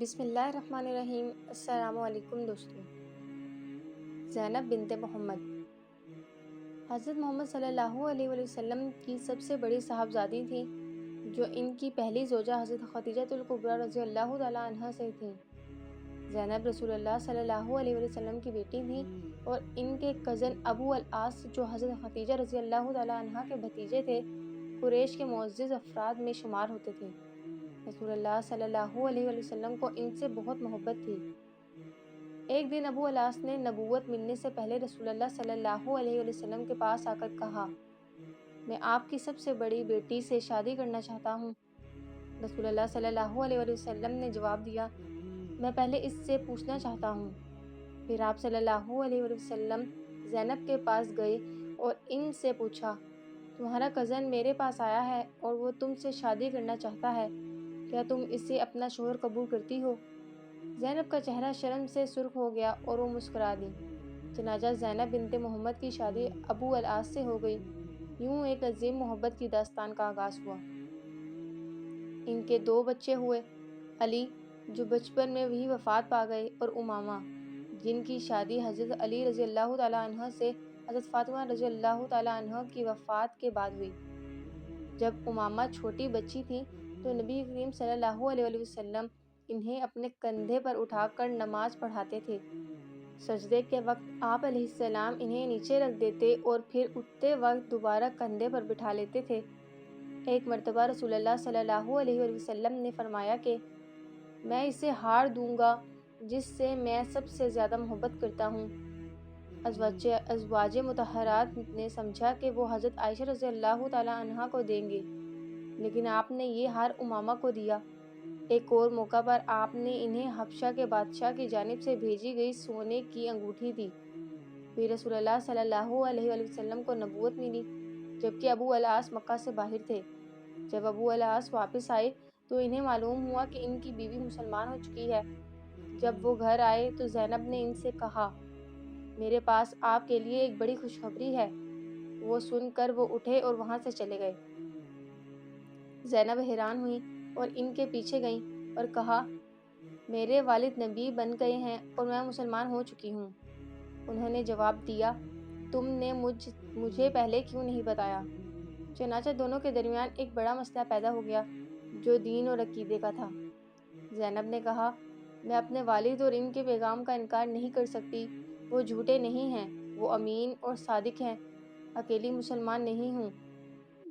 بسم اللہ الرحمن الرحیم۔ السلام علیکم دوستوں۔ زینب بنت محمد حضرت محمد صلی اللہ علیہ وسلم کی سب سے بڑی صاحبزادی تھیں، جو ان کی پہلی زوجہ حضرت خدیجہ الکبریٰ رضی اللہ تعالیٰ عنہا سے تھیں۔ زینب رسول اللہ صلی اللہ علیہ وسلم کی بیٹی تھیں اور ان کے کزن ابو العاص، جو حضرت خدیجہ رضی اللہ تعالیٰ عنہا کے بھتیجے تھے، قریش کے معزز افراد میں شمار ہوتے تھے۔ رسول اللہ صلی اللہ علیہ وسلم کو ان سے بہت محبت تھی۔ ایک دن ابو العاص نے نبوت ملنے سے پہلے رسول اللہ صلی اللہ علیہ وسلم کے پاس آ کر کہا، میں آپ کی سب سے بڑی بیٹی سے شادی کرنا چاہتا ہوں۔ رسول اللہ صلی اللہ علیہ وسلم نے جواب دیا، میں پہلے اس سے پوچھنا چاہتا ہوں۔ پھر آپ صلی اللہ علیہ وسلم زینب کے پاس گئے اور ان سے پوچھا، تمہارا کزن میرے پاس آیا ہے اور وہ تم سے شادی کرنا چاہتا ہے، کیا تم اسے اپنا شوہر قبول کرتی ہو؟ زینب کا چہرہ شرم سے سرخ ہو گیا اور وہ مسکرا دی۔ چنانچہ زینب بنت محمد کی شادی ابو العاص سے ہو گئی۔ یوں ایک عظیم محبت کی داستان کا آغاز ہوا۔ ان کے دو بچے ہوئے، علی جو بچپن میں ہی وفات پا گئے، اور امامہ جن کی شادی حضرت علی رضی اللہ تعالیٰ عنہ سے حضرت فاطمہ رضی اللہ تعالیٰ عنہ کی وفات کے بعد ہوئی۔ جب امامہ چھوٹی بچی تھی تو نبی کریم صلی اللہ علیہ وسلم انہیں اپنے کندھے پر اٹھا کر نماز پڑھاتے تھے۔ سجدے کے وقت آپ علیہ السلام انہیں نیچے رکھ دیتے اور پھر اٹھتے وقت دوبارہ کندھے پر بٹھا لیتے تھے۔ ایک مرتبہ رسول اللہ صلی اللہ علیہ وسلم نے فرمایا کہ میں اسے ہار دوں گا جس سے میں سب سے زیادہ محبت کرتا ہوں۔ ازواج مطہرات نے سمجھا کہ وہ حضرت عائشہ رضی اللہ تعالیٰ عنہا کو دیں گے، لیکن آپ نے یہ ہار امامہ کو دیا۔ ایک اور موقع پر آپ نے انہیں حبشہ کے بادشاہ کی جانب سے بھیجی گئی سونے کی انگوٹھی دی۔ پھر رسول اللہ صلی اللہ علیہ وسلم کو نبوت ملی، جبکہ ابو العاص مکہ سے باہر تھے۔ جب ابو العاص واپس آئے تو انہیں معلوم ہوا کہ ان کی بیوی مسلمان ہو چکی ہے۔ جب وہ گھر آئے تو زینب نے ان سے کہا، میرے پاس آپ کے لیے ایک بڑی خوشخبری ہے۔ وہ سن کر وہ اٹھے اور وہاں سے چلے گئے۔ زینب حیران ہوئیں اور ان کے پیچھے گئیں اور کہا، میرے والد نبی بن گئے ہیں اور میں مسلمان ہو چکی ہوں۔ انہوں نے جواب دیا، تم نے مجھے پہلے کیوں نہیں بتایا؟ چنانچہ دونوں کے درمیان ایک بڑا مسئلہ پیدا ہو گیا جو دین اور عقیدے کا تھا۔ زینب نے کہا، میں اپنے والد اور ان کے پیغام کا انکار نہیں کر سکتی۔ وہ جھوٹے نہیں ہیں، وہ امین اور صادق ہیں۔ اکیلی مسلمان نہیں ہوں،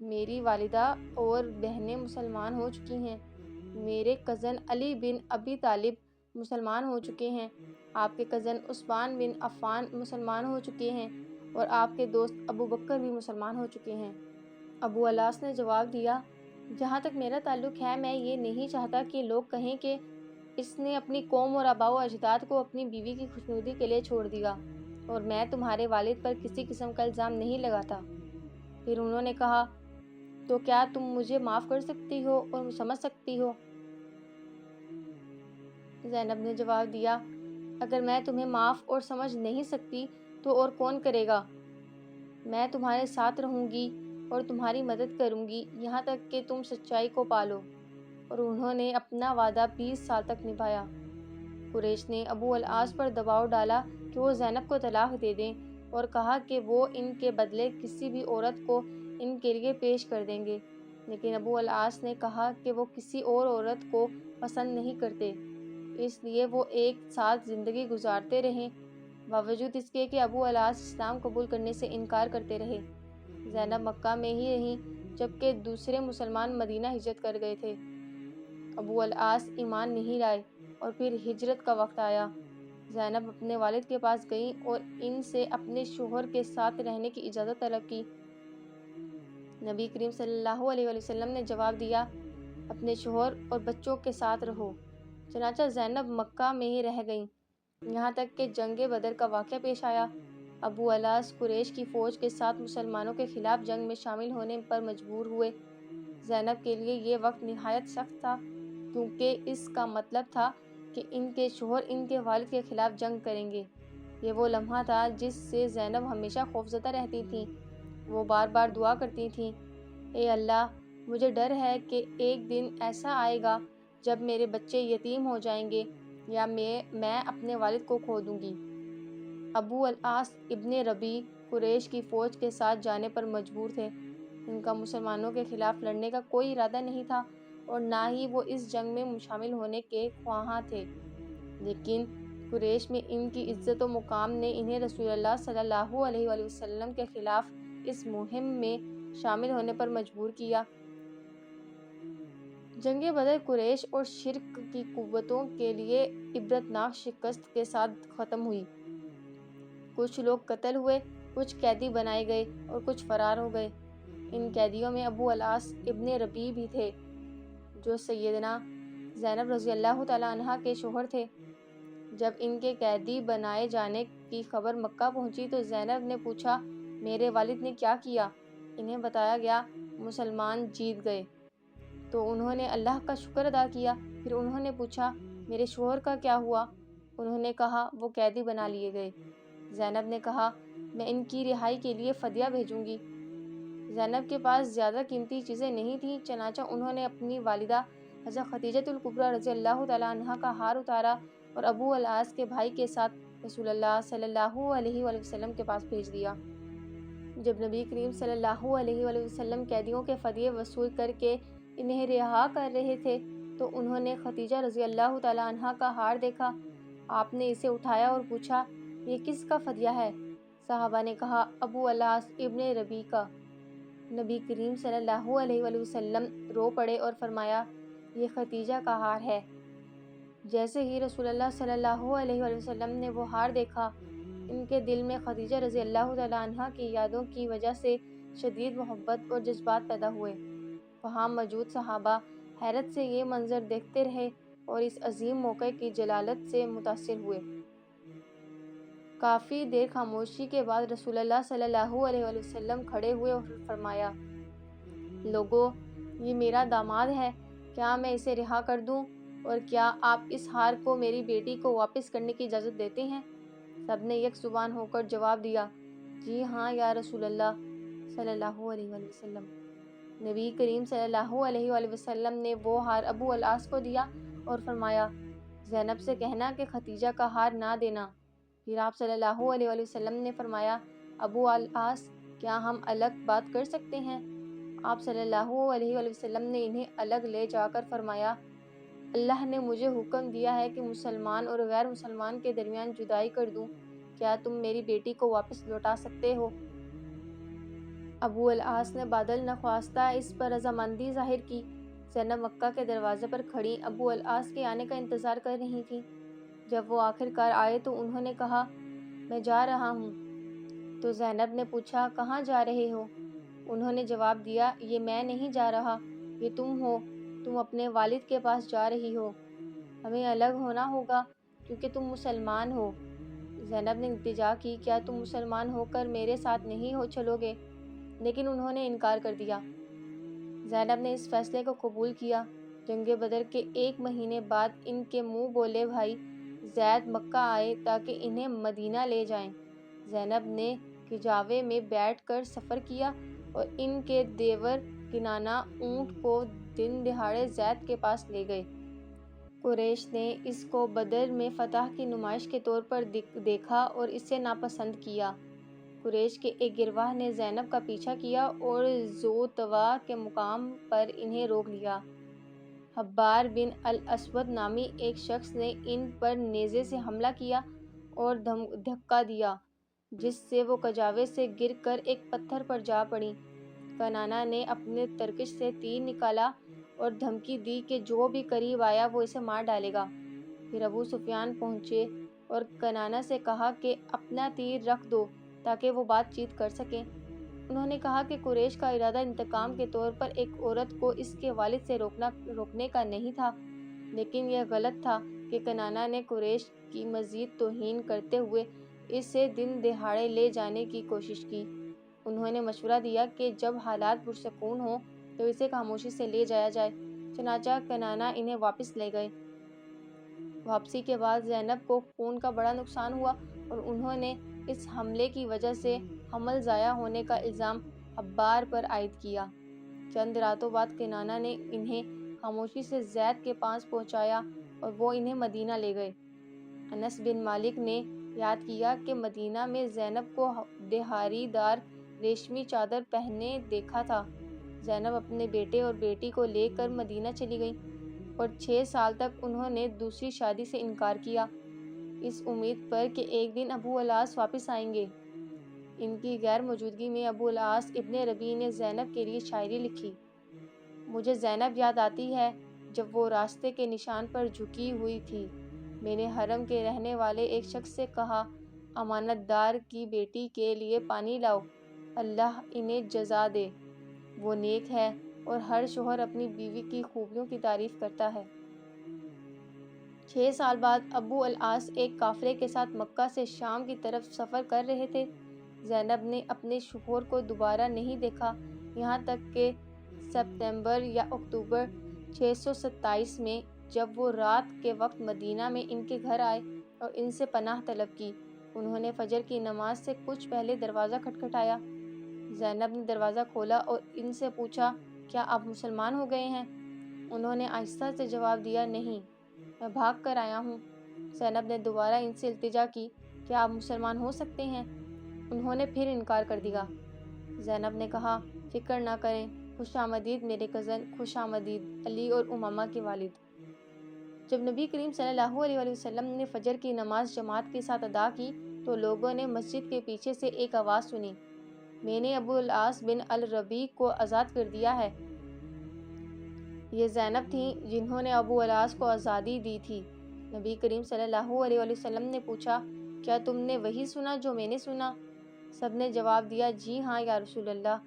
میری والدہ اور بہنیں مسلمان ہو چکی ہیں۔ میرے کزن علی بن ابی طالب مسلمان ہو چکے ہیں۔ آپ کے کزن عثمان بن عفان مسلمان ہو چکے ہیں اور آپ کے دوست ابو بکر بھی مسلمان ہو چکے ہیں۔ ابو العاص نے جواب دیا، جہاں تک میرا تعلق ہے، میں یہ نہیں چاہتا کہ لوگ کہیں کہ اس نے اپنی قوم اور آباء و اجداد کو اپنی بیوی کی خوشنودی کے لیے چھوڑ دیا، اور میں تمہارے والد پر کسی قسم کا الزام نہیں لگاتا۔ پھر انہوں نے کہا، تو کیا تم مجھے معاف کر سکتی ہو اور سمجھ سکتی ہو؟ زینب نے جواب دیا، اگر میں تمہیں معاف اور سمجھ نہیں سکتی تو اور کون کرے گا؟ میں تمہارے ساتھ رہوں گی اور تمہاری مدد کروں گی یہاں تک کہ تم سچائی کو پالو۔ اور انہوں نے اپنا وعدہ 20 سال تک نبھایا۔ قریش نے ابو العاص پر دباؤ ڈالا کہ وہ زینب کو طلاق دے دیں اور کہا کہ وہ ان کے بدلے کسی بھی عورت کو ان کے لیے پیش کر دیں گے، لیکن ابو العاص نے کہا کہ وہ کسی اور عورت کو پسند نہیں کرتے، اس لیے وہ ایک ساتھ زندگی گزارتے رہے، باوجود اس کے کہ ابو العاص اسلام قبول کرنے سے انکار کرتے رہے۔ زینب مکہ میں ہی رہیں جبکہ دوسرے مسلمان مدینہ ہجرت کر گئے تھے۔ ابو العاص ایمان نہیں لائے اور پھر ہجرت کا وقت آیا۔ زینب اپنے والد کے پاس گئیں اور ان سے اپنے شوہر کے ساتھ رہنے کی اجازت طلب کی۔ نبی کریم صلی اللہ علیہ وسلم نے جواب دیا، اپنے شوہر اور بچوں کے ساتھ رہو۔ چنانچہ زینب مکہ میں ہی رہ گئیں، یہاں تک کہ جنگ بدر کا واقعہ پیش آیا۔ ابو العاص قریش کی فوج کے ساتھ مسلمانوں کے خلاف جنگ میں شامل ہونے پر مجبور ہوئے۔ زینب کے لیے یہ وقت نہایت سخت تھا، کیونکہ اس کا مطلب تھا کہ ان کے شوہر ان کے والد کے خلاف جنگ کریں گے۔ یہ وہ لمحہ تھا جس سے زینب ہمیشہ خوفزدہ رہتی تھیں۔ وہ بار بار دعا کرتی تھیں، اے اللہ، مجھے ڈر ہے کہ ایک دن ایسا آئے گا جب میرے بچے یتیم ہو جائیں گے یا میں اپنے والد کو کھو دوں گی۔ ابو العاص ابن ربیع قریش کی فوج کے ساتھ جانے پر مجبور تھے۔ ان کا مسلمانوں کے خلاف لڑنے کا کوئی ارادہ نہیں تھا اور نہ ہی وہ اس جنگ میں شامل ہونے کے خواہاں تھے، لیکن قریش میں ان کی عزت و مقام نے انہیں رسول اللہ صلی اللہ علیہ وآلہ وسلم کے خلاف اس مہم میں شامل ہونے پر مجبور کیا۔ جنگ بدر قریش اور شرک کی قوتوں کے لیے عبرتناک شکست کے ساتھ ختم ہوئی۔ کچھ لوگ قتل ہوئے، کچھ قیدی بنائے گئے اور کچھ فرار ہو گئے۔ ان قیدیوں میں ابو العاص ابن ربیع بھی تھے، جو سیدنا زینب رضی اللہ تعالیٰ عنہا کے شوہر تھے۔ جب ان کے قیدی بنائے جانے کی خبر مکہ پہنچی تو زینب نے پوچھا، میرے والد نے کیا کیا؟ انہیں بتایا گیا، مسلمان جیت گئے۔ تو انہوں نے اللہ کا شکر ادا کیا۔ پھر انہوں نے پوچھا، میرے شوہر کا کیا ہوا؟ انہوں نے کہا، وہ قیدی بنا لیے گئے۔ زینب نے کہا، میں ان کی رہائی کے لیے فدیہ بھیجوں گی۔ زینب کے پاس زیادہ قیمتی چیزیں نہیں تھیں، چنانچہ انہوں نے اپنی والدہ حضرت خدیجہ الکبریٰ رضی اللہ تعالیٰ عنہا کا ہار اتارا اور ابو العاص کے بھائی کے ساتھ رسول اللہ صلی اللہ علیہ وآلہ وسلم کے پاس بھیج دیا۔ جب نبی کریم صلی اللہ علیہ وآلہ وسلم قیدیوں کے فدیے وصول کر کے انہیں رہا کر رہے تھے تو انہوں نے خدیجہ رضی اللہ تعالیٰ عنہا کا ہار دیکھا۔ آپ نے اسے اٹھایا اور پوچھا، یہ کس کا فدیہ ہے؟ صحابہ نے کہا، ابو العاص ابن ربیع کا۔ نبی کریم صلی اللہ علیہ وآلہ وسلم رو پڑے اور فرمایا، یہ خدیجہ کا ہار ہے۔ جیسے ہی رسول اللہ صلی اللہ علیہ وآلہ وسلم نے وہ ہار دیکھا، ان کے دل میں خدیجہ رضی اللہ تعالیٰ عنہا کی یادوں کی وجہ سے شدید محبت اور جذبات پیدا ہوئے۔ وہاں موجود صحابہ حیرت سے یہ منظر دیکھتے رہے اور اس عظیم موقع کی جلالت سے متاثر ہوئے۔ کافی دیر خاموشی کے بعد رسول اللہ صلی اللہ علیہ وآلہ وسلم کھڑے ہوئے اور فرمایا، لوگو، یہ میرا داماد ہے، کیا میں اسے رہا کر دوں؟ اور کیا آپ اس ہار کو میری بیٹی کو واپس کرنے کی اجازت دیتے ہیں؟ سب نے یک زبان ہو کر جواب دیا، جی ہاں یا رسول اللہ صلی اللہ علیہ وآلہ وسلم۔ نبی کریم صلی اللہ علیہ وآلہ وسلم نے وہ ہار ابو العاص کو دیا اور فرمایا، زینب سے کہنا کہ خدیجہ کا ہار نہ دینا۔ پھر آپ صلی اللہ علیہ وآلہ وسلم نے فرمایا، ابو العاص، کیا ہم الگ بات کر سکتے ہیں؟ آپ صلی اللہ علیہ وآلہ وسلم نے انہیں الگ لے جا کر فرمایا، اللہ نے مجھے حکم دیا ہے کہ مسلمان اور غیر مسلمان کے درمیان جدائی کر دوں، کیا تم میری بیٹی کو واپس لوٹا سکتے ہو؟ ابو العاص نے بادل نخواستہ اس پر رضامندی ظاہر کی۔ زینب مکہ کے دروازے پر کھڑی ابو العاص کے آنے کا انتظار کر رہی تھی۔ جب وہ آخر کار آئے تو انہوں نے کہا، میں جا رہا ہوں۔ تو زینب نے پوچھا، کہاں جا رہے ہو؟ انہوں نے جواب دیا، یہ میں نہیں جا رہا، یہ تم ہو، تم اپنے والد کے پاس جا رہی ہو۔ ہمیں الگ ہونا ہوگا کیونکہ تم مسلمان ہو۔ زینب نے التجا کی، کیا تم مسلمان ہو کر میرے ساتھ نہیں چلو گے؟ لیکن انہوں نے انکار کر دیا۔ زینب نے اس فیصلے کو قبول کیا۔ جنگ بدر کے 1 مہینے بعد ان کے منہ بولے بھائی زید مکہ آئے تاکہ انہیں مدینہ لے جائیں۔ زینب نے کجاوے میں بیٹھ کر سفر کیا اور ان کے دیور کنانہ اونٹ کو دن دہاڑے زید کے پاس لے گئے۔ قریش نے اس کو بدر میں فتح کی نمائش کے طور پر دیکھا اور اسے ناپسند کیا۔ قریش کے ایک گروہ نے زینب کا پیچھا کیا اور ذو طوا کے مقام پر انہیں روک لیا۔ حبار بن الاسود نامی ایک شخص نے ان پر نیزے سے حملہ کیا اور دھکا دیا، جس سے وہ کجاوے سے گر کر ایک پتھر پر جا پڑیں۔ کنانہ نے اپنے ترکش سے تیر نکالا اور دھمکی دی کہ جو بھی قریب آیا وہ اسے مار ڈالے گا۔ پھر ابو سفیان پہنچے اور کنانہ سے کہا کہ اپنا تیر رکھ دو تاکہ وہ بات چیت کر سکیں۔ انہوں نے کہا کہ قریش کا ارادہ انتقام کے طور پر ایک عورت کو اس کے والد سے روکنے کا نہیں تھا، لیکن یہ غلط تھا کہ کنانہ نے قریش کی مزید توہین کرتے ہوئے اسے دن دہاڑے لے جانے کی کوشش کی۔ انہوں نے مشورہ دیا کہ جب حالات پرسکون ہوں تو اسے خاموشی سے لے جایا جائے، چنانچہ کنانہ انہیں واپس لے گئے۔ واپسی کے بعد زینب کو خون کا بڑا نقصان ہوا اور انہوں نے اس حملے کی وجہ سے حمل ضائع ہونے کا الزام حبار پر عائد کیا۔ چند راتوں بعد کنانہ نے انہیں خاموشی سے زید کے پاس پہنچایا اور وہ انہیں مدینہ لے گئے۔ انس بن مالک نے یاد کیا کہ مدینہ میں زینب کو دہاری دار ریشمی چادر پہنے دیکھا تھا۔ زینب اپنے بیٹے اور بیٹی کو لے کر مدینہ چلی گئی اور 6 سال تک انہوں نے دوسری شادی سے انکار کیا، اس امید پر کہ ایک دن ابو العاص واپس آئیں گے۔ ان کی غیر موجودگی میں ابو العاص ابن ربیع نے زینب کے لیے شاعری لکھی۔ مجھے زینب یاد آتی ہے جب وہ راستے کے نشان پر جھکی ہوئی تھی۔ میں نے حرم کے رہنے والے ایک شخص سے کہا، امانت دار کی بیٹی کے لیے پانی لاؤ، اللہ انہیں جزا دے، وہ نیک ہے اور ہر شوہر اپنی بیوی کی خوبیوں کی تعریف کرتا ہے۔ 6 سال بعد ابو العاص ایک قافلے کے ساتھ مکہ سے شام کی طرف سفر کر رہے تھے۔ زینب نے اپنے شوہر کو دوبارہ نہیں دیکھا یہاں تک کہ ستمبر یا اکتوبر 627 میں، جب وہ رات کے وقت مدینہ میں ان کے گھر آئے اور ان سے پناہ طلب کی۔ انہوں نے فجر کی نماز سے کچھ پہلے دروازہ کھٹکھٹایا۔ زینب نے دروازہ کھولا اور ان سے پوچھا، کیا آپ مسلمان ہو گئے ہیں؟ انہوں نے آہستہ سے جواب دیا، نہیں، میں بھاگ کر آیا ہوں۔ زینب نے دوبارہ ان سے التجا کی، کیا آپ مسلمان ہو سکتے ہیں؟ انہوں نے پھر انکار کر دیا۔ زینب نے کہا، فکر نہ کریں، خوش آمدید میرے کزن، خوش آمدید علی اور امامہ کے والد۔ جب نبی کریم صلی اللہ علیہ وسلم نے فجر کی نماز جماعت کے ساتھ ادا کی تو لوگوں نے مسجد کے پیچھے سے ایک آواز سنی، میں نے ابو العاص بن الربیع کو آزاد کر دیا ہے۔ یہ زینب تھیں جنہوں نے ابو العاص کو آزادی دی تھی۔ نبی کریم صلی اللہ علیہ وسلم نے پوچھا، کیا تم نے وہی سنا جو میں نے سنا؟ سب نے جواب دیا، جی ہاں یا رسول اللہ۔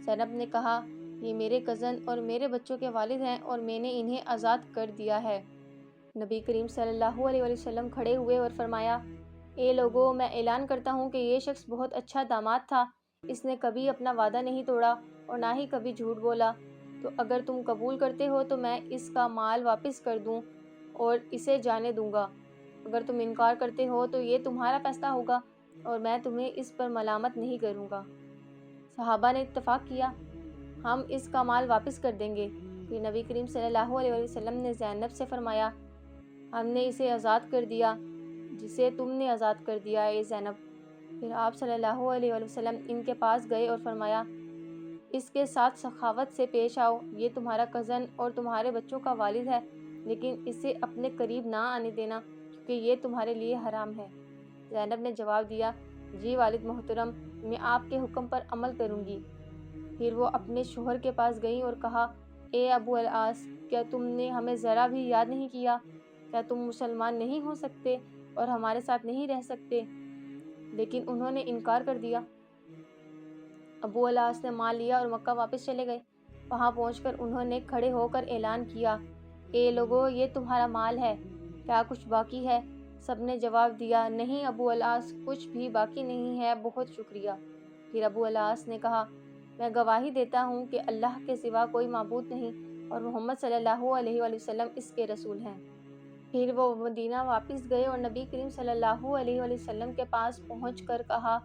زینب نے کہا، یہ میرے کزن اور میرے بچوں کے والد ہیں اور میں نے انہیں آزاد کر دیا ہے۔ نبی کریم صلی اللہ علیہ وسلم کھڑے ہوئے اور فرمایا، اے لوگو، میں اعلان کرتا ہوں کہ یہ شخص بہت اچھا داماد تھا، اس نے کبھی اپنا وعدہ نہیں توڑا اور نہ ہی کبھی جھوٹ بولا، تو اگر تم قبول کرتے ہو تو میں اس کا مال واپس کر دوں اور اسے جانے دوں گا، اگر تم انکار کرتے ہو تو یہ تمہارا فیصلہ ہوگا اور میں تمہیں اس پر ملامت نہیں کروں گا۔ صحابہ نے اتفاق کیا، ہم اس کا مال واپس کر دیں گے۔ پھر نبی کریم صلی اللہ علیہ وسلم نے زینب سے فرمایا، ہم نے اسے آزاد کر دیا جسے تم نے آزاد کر دیا اے زینب۔ پھر آپ صلی اللہ علیہ وسلم ان کے پاس گئے اور فرمایا، اس کے ساتھ سخاوت سے پیش آؤ، یہ تمہارا کزن اور تمہارے بچوں کا والد ہے، لیکن اسے اپنے قریب نہ آنے دینا کیونکہ یہ تمہارے لیے حرام ہے۔ زینب نے جواب دیا، جی والد محترم، میں آپ کے حکم پر عمل کروں گی۔ پھر وہ اپنے شوہر کے پاس گئیں اور کہا، اے ابو العاص، کیا تم نے ہمیں ذرا بھی یاد نہیں کیا؟ کیا تم مسلمان نہیں ہو سکتے اور ہمارے ساتھ نہیں رہ سکتے؟ لیکن انہوں نے انکار کر دیا۔ ابو العاص نے مال لیا اور مکہ واپس چلے گئے۔ وہاں پہنچ کر انہوں نے کھڑے ہو کر اعلان کیا، اے لوگو، یہ تمہارا مال ہے، کیا کچھ باقی ہے؟ سب نے جواب دیا، نہیں ابو العاص، کچھ بھی باقی نہیں ہے، بہت شکریہ۔ پھر ابو العاص نے کہا، میں گواہی دیتا ہوں کہ اللہ کے سوا کوئی معبود نہیں اور محمد صلی اللہ علیہ وسلم اس کے رسول ہیں۔ پھر وہ مدینہ واپس گئے اور نبی کریم صلی اللہ علیہ وسلم کے پاس پہنچ کر کہا،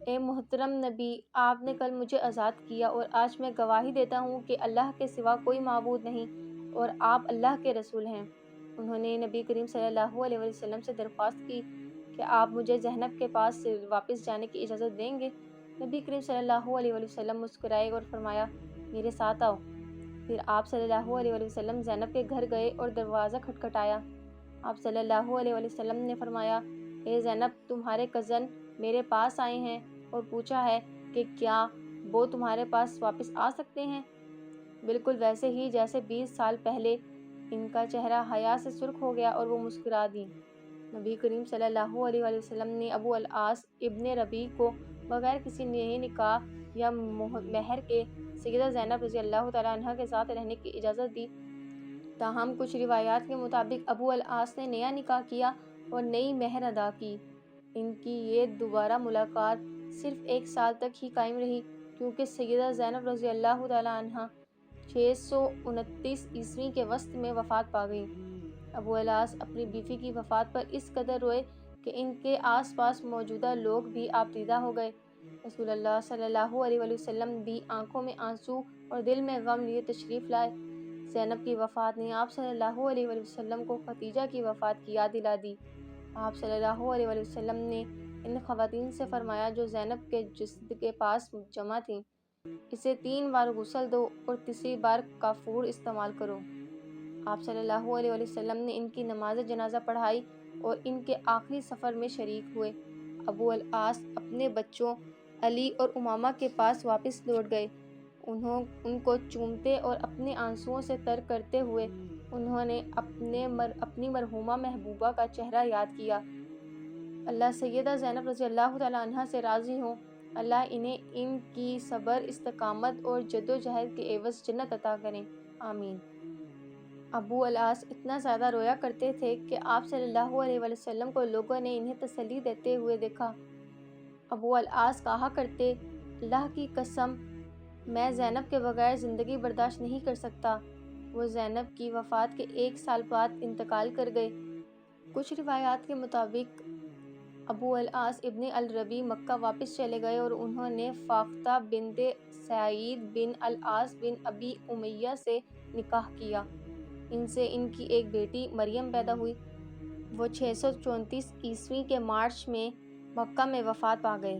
اے محترم نبی، آپ نے کل مجھے آزاد کیا اور آج میں گواہی دیتا ہوں کہ اللہ کے سوا کوئی معبود نہیں اور آپ اللہ کے رسول ہیں۔ انہوں نے نبی کریم صلی اللہ علیہ وسلم سے درخواست کی کہ آپ مجھے زینب کے پاس سے واپس جانے کی اجازت دیں گے؟ نبی کریم صلی اللہ علیہ وسلم مسکرائے اور فرمایا، میرے ساتھ آؤ۔ پھر آپ صلی اللہ علیہ وسلم زینب کے گھر گئے اور دروازہ کھٹکھٹایا۔ آپ صلی اللہ علیہ وسلم نے فرمایا، اے زینب، تمہارے کزن میرے پاس آئے ہیں اور پوچھا ہے کہ کیا وہ تمہارے پاس واپس آ سکتے ہیں؟ بالکل ویسے ہی جیسے 20 سال پہلے۔ ان کا چہرہ حیا سے سرخ ہو گیا اور وہ مسکرا دیں۔ نبی کریم صلی اللہ علیہ وسلم نے ابو العاص ابن ربیع کو بغیر کسی نئے نکاح یا مہر کے سیدہ زینب رضی اللہ تعالیٰ عنہ کے ساتھ رہنے کی اجازت دی۔ تاہم کچھ روایات کے مطابق ابو العاص نے نیا نکاح کیا اور نئی مہر ادا کی۔ ان کی یہ دوبارہ ملاقات صرف 1 سال تک ہی قائم رہی کیونکہ سیدہ زینب رضی اللہ تعالیٰ عنہ 629 عیسوی کے وسط میں وفات پا گئیں۔ ابو العاص اپنی بیوی کی وفات پر اس قدر روئے کہ ان کے آس پاس موجودہ لوگ بھی آپ دیدہ ہو گئے۔ رسول اللہ صلی اللہ علیہ وسلم بھی آنکھوں میں آنسو اور دل میں غم لیے تشریف لائے۔ زینب کی وفات نے آپ صلی اللہ علیہ وآلہ وسلم کو خدیجہ کی وفات کی یاد دلا دی۔ آپ صلی اللہ علیہ وآلہ وسلم نے ان خواتین سے فرمایا جو زینب کے جسد کے پاس جمع تھیں، اسے 3 بار غسل دو اور تیسری بار کافور استعمال کرو۔ آپ صلی اللہ علیہ وآلہ وسلم نے ان کی نماز جنازہ پڑھائی اور ان کے آخری سفر میں شریک ہوئے۔ ابو العاص اپنے بچوں علی اور امامہ کے پاس واپس لوٹ گئے۔ ان کو چومتے اور اپنے آنسوؤں سے تر کرتے ہوئے انہوں نے اپنی مرحومہ محبوبہ کا چہرہ یاد کیا۔ اللہ سیدہ زینب رضی اللہ تعالیٰ عنہا سے راضی ہوں۔ اللہ انہیں ان کی صبر، استقامت اور جدوجہد کے عوض جنت عطا کریں، آمین۔ ابو العاص اتنا زیادہ رویا کرتے تھے کہ آپ صلی اللہ علیہ وآلہ وسلم کو لوگوں نے انہیں تسلی دیتے ہوئے دیکھا۔ ابو العاص کہا کرتے، اللہ کی قسم، میں زینب کے بغیر زندگی برداشت نہیں کر سکتا۔ وہ زینب کی وفات کے 1 سال بعد انتقال کر گئے۔ کچھ روایات کے مطابق ابو العاص ابن الربیع مکہ واپس چلے گئے اور انہوں نے فاختہ بنت سعید بن العاص بن ابی امیہ سے نکاح کیا۔ ان سے ان کی ایک بیٹی مریم پیدا ہوئی۔ وہ 634 عیسوی کے مارچ میں مکہ میں وفات پا گئے۔